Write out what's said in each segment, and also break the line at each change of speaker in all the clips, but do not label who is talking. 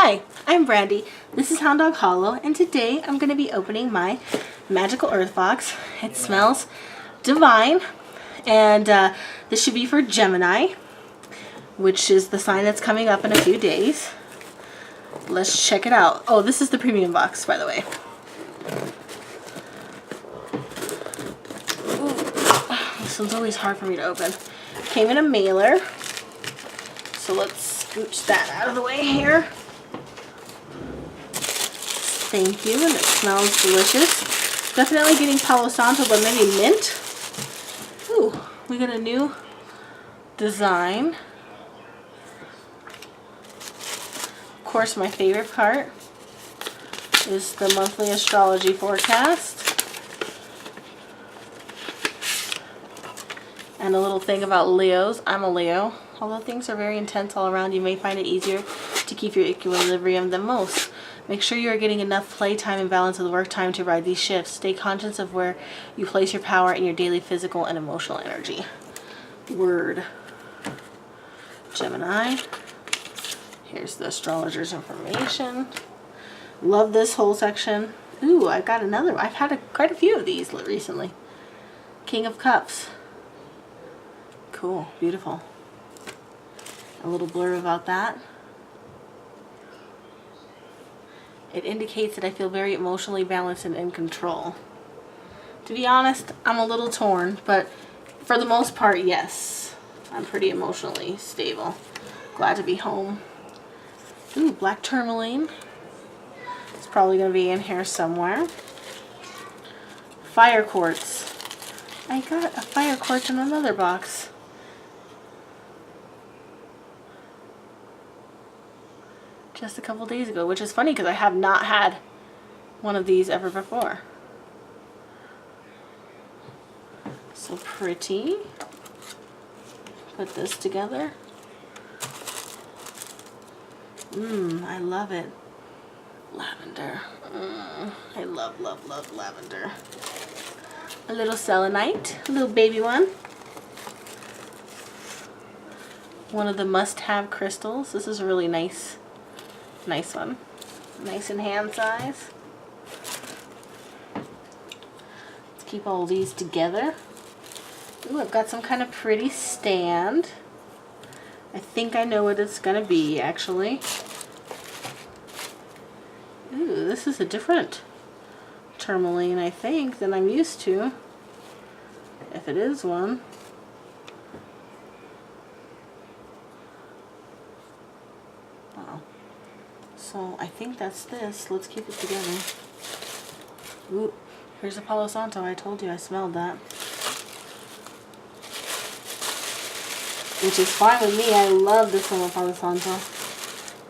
Hi, I'm Brandy. This is Hound Dog Hollow, and today I'm going to be opening my Magickal Earth box. It smells divine, and this should be for Gemini, which is the sign that's coming up in a few days. Let's check it out. Oh, this is the premium box, by the way. Ooh, this one's always hard for me to open. Came in a mailer, so let's scooch that out of the way here. Thank you, and it smells delicious. Definitely getting Palo Santo, but maybe mint. Ooh, we got a new design. Of course, my favorite part is the monthly astrology forecast. And a little thing about Leos. I'm a Leo. Although things are very intense all around, you may find it easier to keep your equilibrium than most. Make sure you are getting enough playtime and balance with work time to ride these shifts. Stay conscious of where you place your power in your daily physical and emotional energy. Word. Gemini. Here's the astrologer's information. Love this whole section. Ooh, I got another one. I've had quite a few of these recently. King of Cups. Cool. Beautiful. A little blurb about that. It indicates that I feel very emotionally balanced and in control. To be honest, I'm a little torn, but for the most part, yes. I'm pretty emotionally stable. Glad to be home. Ooh, black tourmaline. It's probably going to be in here somewhere. Fire quartz. I got a fire quartz in another box. Just a couple days ago, which is funny because I have not had one of these ever before. So pretty. Put this together. I love it. Lavender. I love, love, love lavender. A little selenite, a little baby one. One of the must-have crystals. This is a really nice one. Nice in hand size. Let's keep all these together. Ooh, I've got some kind of pretty stand. I think I know what it's gonna be, actually. Ooh, this is a different tourmaline, I think, than I'm used to. If it is one. Wow. So I think that's this. Let's keep it together. Ooh, here's a Palo Santo. I told you I smelled that. Which is fine with me. I love this one with Palo Santo.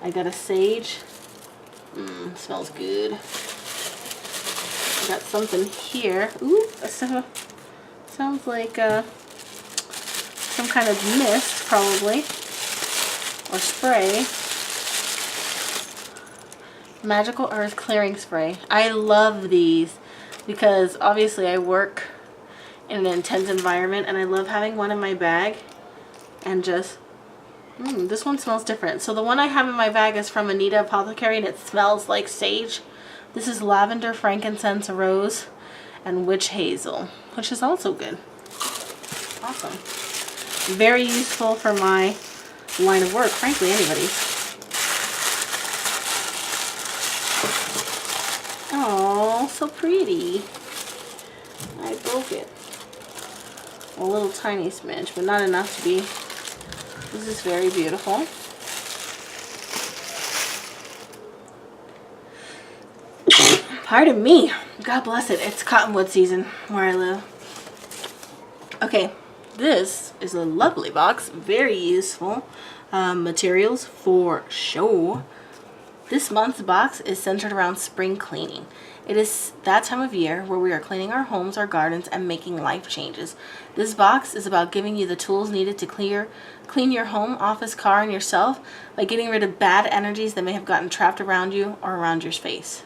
I got a sage. Smells good. I got something here. Ooh, sounds like some kind of mist, probably. Or spray. Magickal Earth clearing spray. I love these because obviously I work in an intense environment and I love having one in my bag and just this one smells different. So the one I have in my bag is from Anita Apothecary and it smells like sage. This is lavender, frankincense, rose, and witch hazel, which is also good. Awesome. Very useful for my line of work, frankly, anybody's. Oh, so pretty. I broke it. A little tiny smidge, but not enough to be. This is very beautiful. Pardon me. God bless it. It's cottonwood season where I live. Okay, this is a lovely box. Very useful materials for show. This month's box is centered around spring cleaning. It is that time of year where we are cleaning our homes, our gardens, and making life changes. This box is about giving you the tools needed to clean your home, office, car, and yourself by getting rid of bad energies that may have gotten trapped around you or around your space.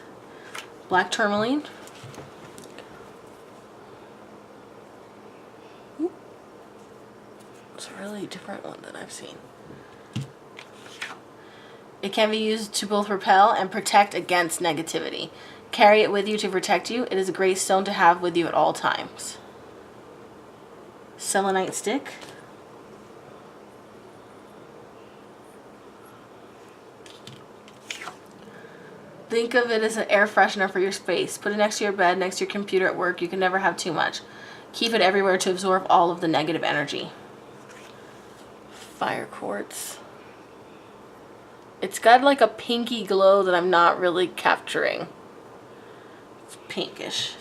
Black tourmaline. It's a really different one than I've seen. It can be used to both repel and protect against negativity. Carry it with you to protect you. It is a great stone to have with you at all times. Selenite stick. Think of it as an air freshener for your space. Put it next to your bed, next to your computer at work. You can never have too much. Keep it everywhere to absorb all of the negative energy. Fire quartz. It's got like a pinky glow that I'm not really capturing. It's pinkish.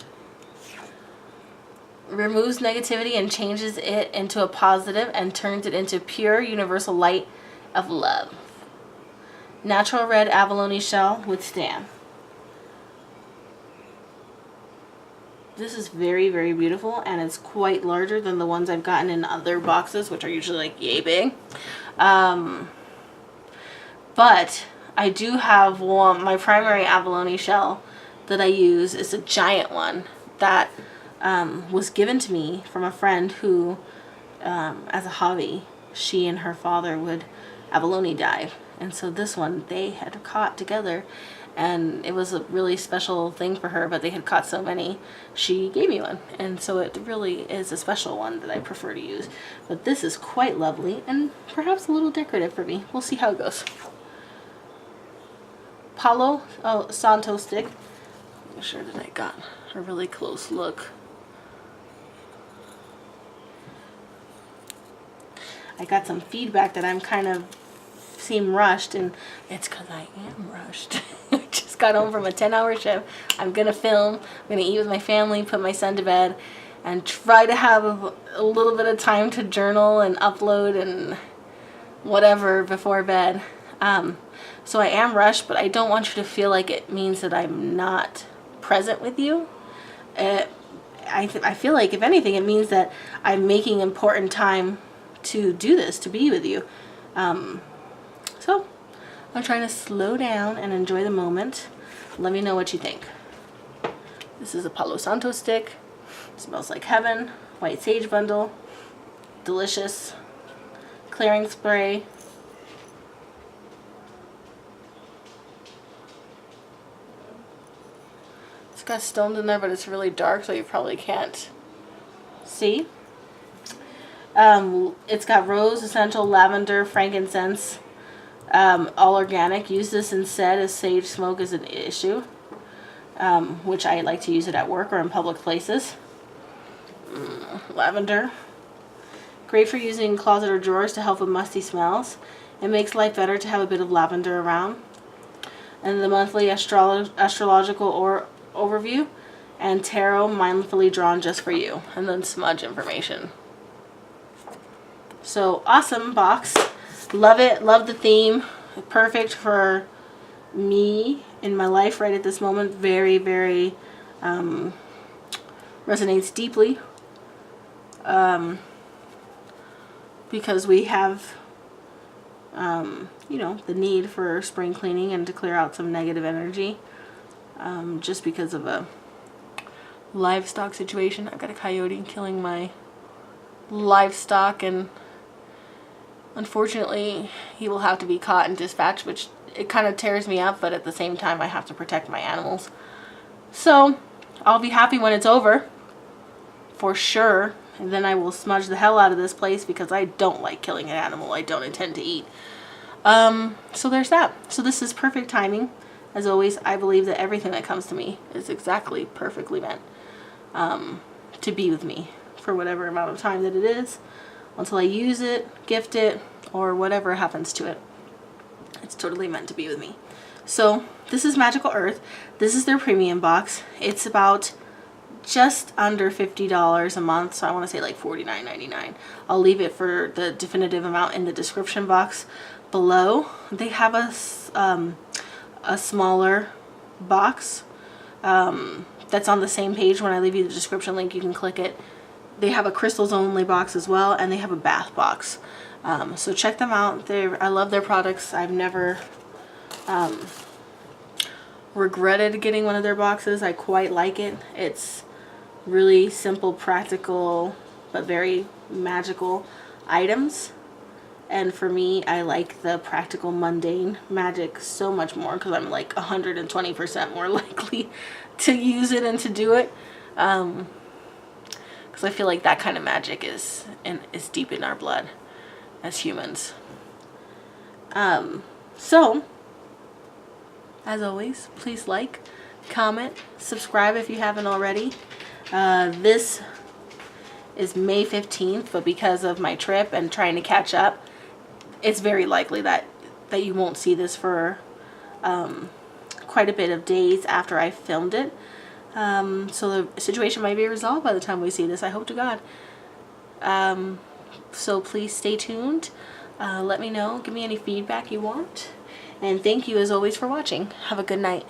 Removes negativity and changes it into a positive and turns it into pure universal light of love. Natural red abalone shell with stand. This is very, very beautiful, and it's quite larger than the ones I've gotten in other boxes, which are usually like yay big. But I do have one, my primary abalone shell that I use is a giant one that was given to me from a friend who, as a hobby, she and her father would abalone dive. And so this one they had caught together, and it was a really special thing for her, but they had caught so many, she gave me one. And so it really is a special one that I prefer to use. But this is quite lovely and perhaps a little decorative for me. We'll see how it goes. Palo Santo stick. Make sure that I got a really close look. I got some feedback that I'm kind of seem rushed, and it's because I am rushed. I just got home from a 10-hour shift. I'm gonna film, I'm gonna eat with my family, put my son to bed, and try to have a little bit of time to journal and upload and whatever before bed. So I am rushed, but I don't want you to feel like it means that I'm not present with you. I feel like, if anything, it means that I'm making important time to do this, to be with you. So I'm trying to slow down and enjoy the moment. Let me know what you think. This is a Palo Santo stick. It smells like heaven. White sage bundle. Delicious. Clearing spray. It's got stones in there, but it's really dark, so you probably can't see. It's got rose, essential, lavender, frankincense, all organic. Use this instead, as sage smoke is an issue, which I like to use it at work or in public places. Lavender. Great for using in closet or drawers to help with musty smells. It makes life better to have a bit of lavender around. And the monthly astrological overview and tarot mindfully drawn just for you. And then smudge information. So awesome box. Love it. Love the theme. Perfect for me in my life right at this moment. Very, very resonates deeply. Because we have you know, the need for spring cleaning and to clear out some negative energy. Just because of a livestock situation. I've got a coyote killing my livestock, and unfortunately he will have to be caught and dispatched, which it kind of tears me up, but at the same time I have to protect my animals. So I'll be happy when it's over, for sure, and then I will smudge the hell out of this place because I don't like killing an animal I don't intend to eat. So there's that. So this is perfect timing. As always, I believe that everything that comes to me is exactly perfectly meant to be with me for whatever amount of time that it is, until I use it, gift it, or whatever happens to it. It's totally meant to be with me. So this is Magickal Earth. This is their premium box. It's about just under $50 a month, so I want to say like $49.99. I'll leave it for the definitive amount in the description box below. They have a smaller box that's on the same page. When I leave you the description link, you can click it. They have a crystals only box as well, and they have a bath box. So check them out. I love their products. I've never regretted getting one of their boxes. I quite like it. It's really simple, practical, but very magical items. And for me, I like the practical mundane magic so much more because I'm like 120% more likely to use it and to do it. Because I feel like that kind of magic is deep in our blood as humans. So, as always, please like, comment, subscribe if you haven't already. This is May 15th, but because of my trip and trying to catch up, it's very likely that you won't see this for quite a bit of days after I filmed it. So the situation might be resolved by the time we see this, I hope to God. So please stay tuned. Let me know. Give me any feedback you want. And thank you as always for watching. Have a good night.